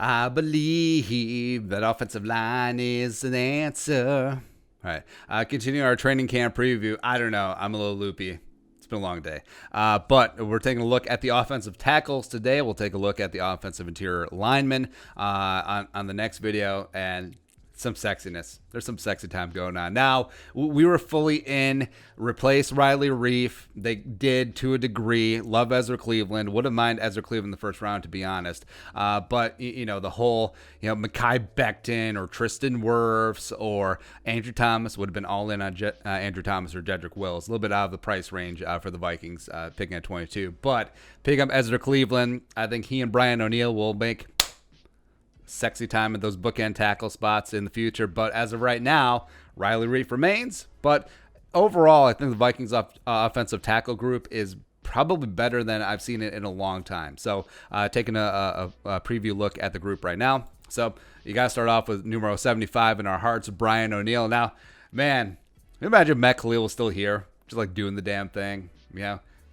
I believe that offensive line is an answer. All right. Continuing our training camp preview. I don't know. I'm a little loopy. It's been a long day. But we're taking a look at the offensive tackles today. We'll take a look at the offensive interior linemen on the next video. And some sexiness. There's some sexy time going on. Now, we were fully in. Replace Riley Reef. They did to a degree. Love Ezra Cleveland. Wouldn't mind Ezra Cleveland in the first round, to be honest. But, the whole, Mekhi Becton or Tristan Wirfs or Andrew Thomas would have been all in on Andrew Thomas or Jedrick Wills. A little bit out of the price range for the Vikings, picking at 22. But picking up Ezra Cleveland, I think he and Brian O'Neill will make sexy time at those bookend tackle spots in the future. But as of right now, Riley Reef remains. But overall, I think the Vikings offensive tackle group is probably better than I've seen it in a long time. So taking a preview look at the group right now. So you got to start off with numero 75 in our hearts, Brian O'Neill. Now, man, imagine Matt Khalil was still here, just like doing the damn thing,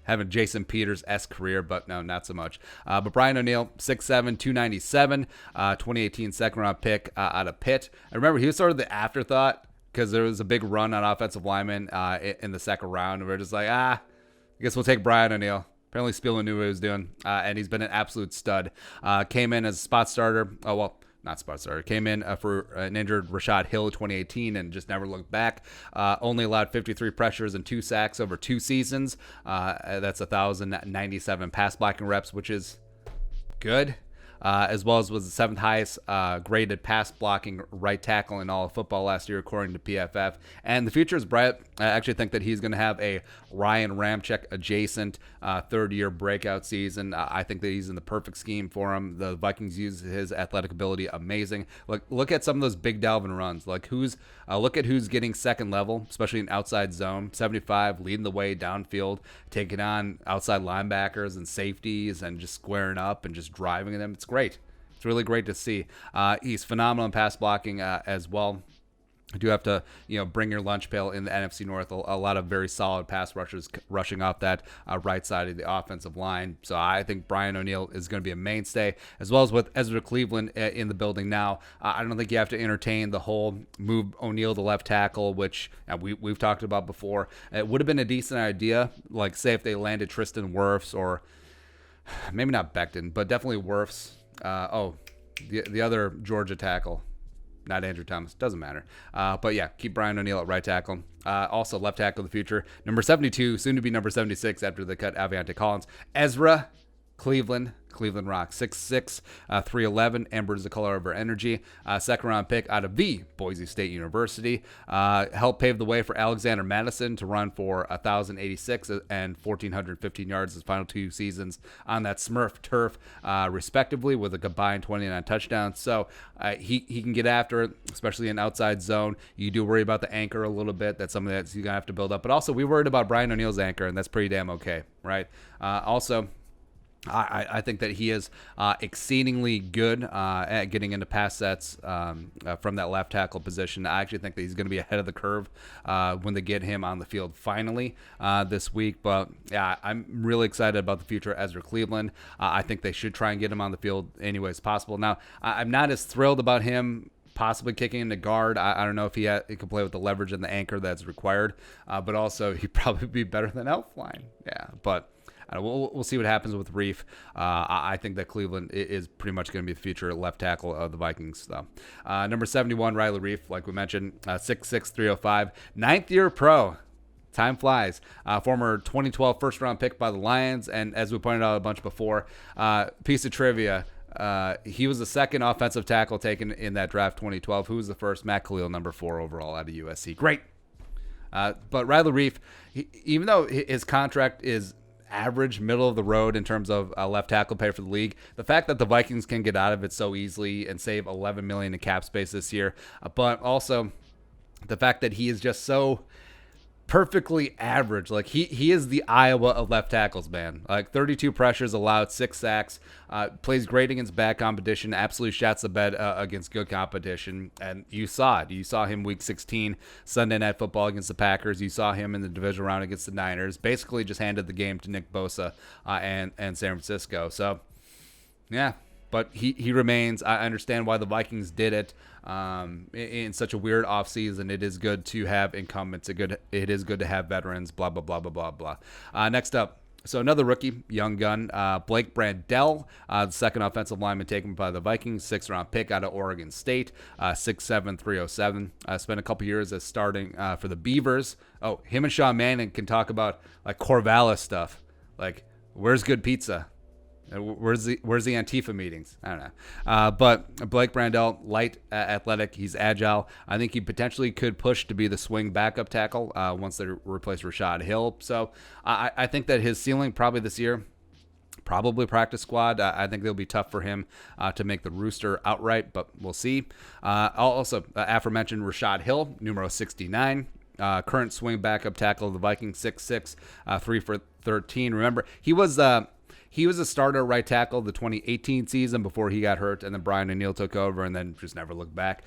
having Jason Peters-esque career, but no, not so much. But Brian O'Neill, 6'7", 297, 2018 second-round pick out of Pitt. I remember he was sort of the afterthought because there was a big run on offensive linemen in the second round. And we are just like, I guess we'll take Brian O'Neill. Apparently Spielman knew what he was doing, and he's been an absolute stud. Came in as a spot starter. Not spot starter. Came in for an injured Rashad Hill in 2018 and just never looked back. Only allowed 53 pressures and 2 sacks over 2 seasons. That's 1,097 pass blocking reps, which is good. As well as was the 7th highest graded pass blocking right tackle in all of football last year, according to PFF. And the future is bright. I actually think that he's going to have a Ryan Ramczyk adjacent third-year breakout season. I think that he's in the perfect scheme for him. The Vikings use his athletic ability amazing. Look at some of those big Dalvin runs. Look at who's getting second level, especially in outside zone. 75 leading the way downfield, taking on outside linebackers and safeties and just squaring up and just driving them. It's great. It's really great to see. He's phenomenal in pass blocking as well. You do have to, bring your lunch pail in the NFC North. A lot of very solid pass rushers rushing off that right side of the offensive line. So I think Brian O'Neill is going to be a mainstay, as well as with Ezra Cleveland in the building now. I don't think you have to entertain the whole move O'Neill to left tackle, which we've talked about before. It would have been a decent idea, like say if they landed Tristan Wirfs or maybe not Becton, but definitely Wirfs. The other Georgia tackle. Not Andrew Thomas. Doesn't matter. But yeah, keep Brian O'Neill at right tackle. Also left tackle of the future. Number 72, soon to be number 76 after they cut Aviante Collins. Ezra Cleveland. Cleveland Rock. 6'6", 311. Amber is the color of her energy. Second round pick out of the Boise State University. Helped pave the way for Alexander Madison to run for 1,086 and 1,415 yards his final 2 seasons on that Smurf turf, respectively, with a combined 29 touchdowns. So he can get after it, especially in outside zone. You do worry about the anchor a little bit. That's something that you're going to have to build up. But also, we worried about Brian O'Neill's anchor, and that's pretty damn okay, right? Also, I think that he is exceedingly good at getting into pass sets from that left tackle position. I actually think that he's going to be ahead of the curve when they get him on the field finally this week. But yeah, I'm really excited about the future of Ezra Cleveland. I think they should try and get him on the field any way as possible. Now, I'm not as thrilled about him possibly kicking into guard. I don't know if he can play with the leverage and the anchor that's required, but also he'd probably be better than Elfline. Yeah, but we'll see what happens with Reef. I think that Cleveland is pretty much going to be the future left tackle of the Vikings, though. Number 71, Riley Reef, like we mentioned, 6'6", 305, 9th-year pro. Time flies. Former 2012 first-round pick by the Lions, and as we pointed out a bunch before, piece of trivia, he was the second offensive tackle taken in that draft 2012. Who was the first? Matt Khalil, number 4 overall out of USC. Great. But Riley Reef, even though his contract is average, middle of the road in terms of left tackle pay for the league, the fact that the Vikings can get out of it so easily and save $11 million in cap space this year, but also the fact that he is just so perfectly average. Like he is the Iowa of left tackles, man. Like 32 pressures allowed, 6 sacks, plays great against bad competition, absolutely shats the bed against good competition. And you saw it. You saw him week 16 Sunday Night Football against the Packers. You saw him in the division round against the Niners. Basically just handed the game to Nick Bosa and San Francisco. So yeah, But he remains. I understand why the Vikings did it in such a weird offseason. It is good to have incumbents. It is good to have veterans, blah, blah, blah, blah, blah, blah. Next up, so another rookie, young gun, Blake Brandell, the second offensive lineman taken by the Vikings, 6th-round pick out of Oregon State, 6'7", 307. Spent a couple years as starting for the Beavers. Oh, him and Sean Manning can talk about like Corvallis stuff. Like, where's good pizza? Where's the Antifa meetings? I don't know. But Blake Brandell, light, athletic. He's agile. I think he potentially could push to be the swing backup tackle once they replace Rashad Hill. So I think that his ceiling probably this year, probably practice squad. I think it'll be tough for him to make the rooster outright, but we'll see. Also, aforementioned Rashad Hill, numero 69. Current swing backup tackle of the Vikings, 6'6", 3 for 13. Remember, he was a starter right tackle the 2018 season before he got hurt, and then Brian O'Neill took over and then just never looked back.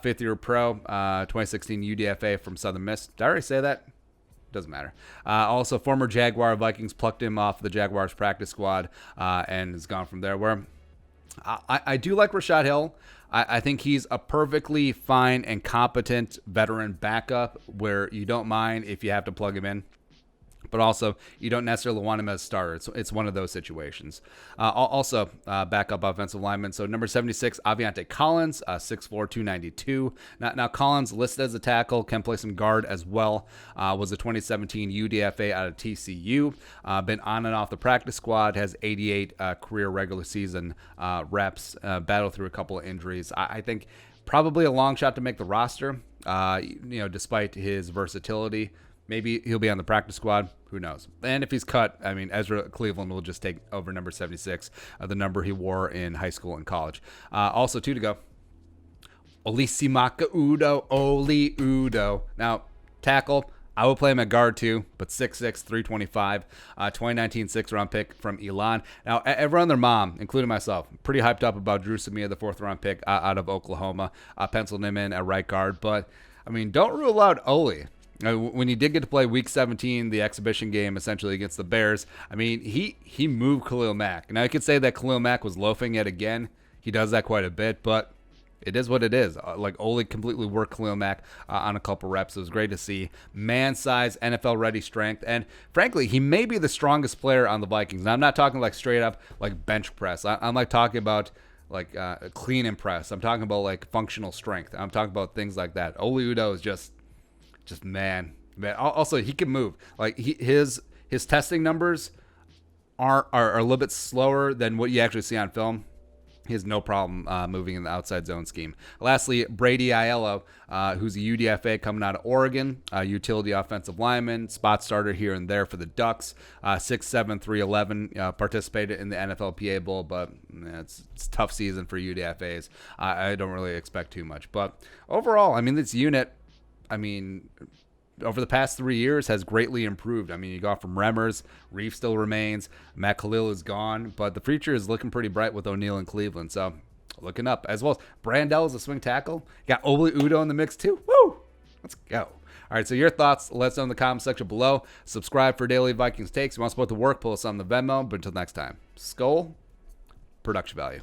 Fifth-year pro, 2016 UDFA from Southern Miss. Did I already say that? Doesn't matter. Also, former Jaguar. Vikings plucked him off the Jaguars practice squad and has gone from there. Where I do like Rashad Hill. I think he's a perfectly fine and competent veteran backup where you don't mind if you have to plug him in. But also, you don't necessarily want him as a starter. It's one of those situations. Also, backup offensive lineman. So, number 76, Aviante Collins, 6'4", 292. Now, Collins listed as a tackle, can play some guard as well. Was a 2017 UDFA out of TCU. Been on and off the practice squad, has 88 career regular season reps, battled through a couple of injuries. I think probably a long shot to make the roster, despite his versatility. Maybe he'll be on the practice squad. Who knows? And if he's cut, I mean, Ezra Cleveland will just take over number 76, the number he wore in high school and college. Also, 2 to go. Olisimaka Oli Udo. Now, tackle. I will play him at guard too, but 6'6", 325. 2019 6th-round pick from Elon. Now, everyone and their mom, including myself, pretty hyped up about Drew Samia, the 4th-round pick out of Oklahoma. Penciled him in at right guard. But, I mean, don't rule out Oli. When he did get to play Week 17, the exhibition game essentially against the Bears, I mean, he moved Khalil Mack. Now, I could say that Khalil Mack was loafing yet again. He does that quite a bit, but it is what it is. Like, Ole completely worked Khalil Mack on a couple reps. It was great to see. Man size, NFL-ready strength, and frankly, he may be the strongest player on the Vikings. Now, I'm not talking like straight up like bench press. I'm like talking about like clean and press. I'm talking about like functional strength. I'm talking about things like that. Ole Udo is just man. Also, he can move. Like his testing numbers are a little bit slower than what you actually see on film. He has no problem moving in the outside zone scheme. Lastly, Brady Aiello, who's a UDFA coming out of Oregon, utility offensive lineman, spot starter here and there for the Ducks, 6'7", 311, participated in the NFLPA Bowl, but it's a tough season for UDFAs. I don't really expect too much. But overall, I mean, this unit, over the past 3 years has greatly improved. I mean, you got from Remmers, Reef still remains, Matt Khalil is gone, but the future is looking pretty bright with O'Neill and Cleveland. So looking up, as well as Brandell is a swing tackle. You got Ole Udo in the mix too. Woo! Let's go. All right, so your thoughts, let us know in the comment section below. Subscribe for daily Vikings takes. If you want to support the work, pull us on the Venmo. But until next time, Skull, production value.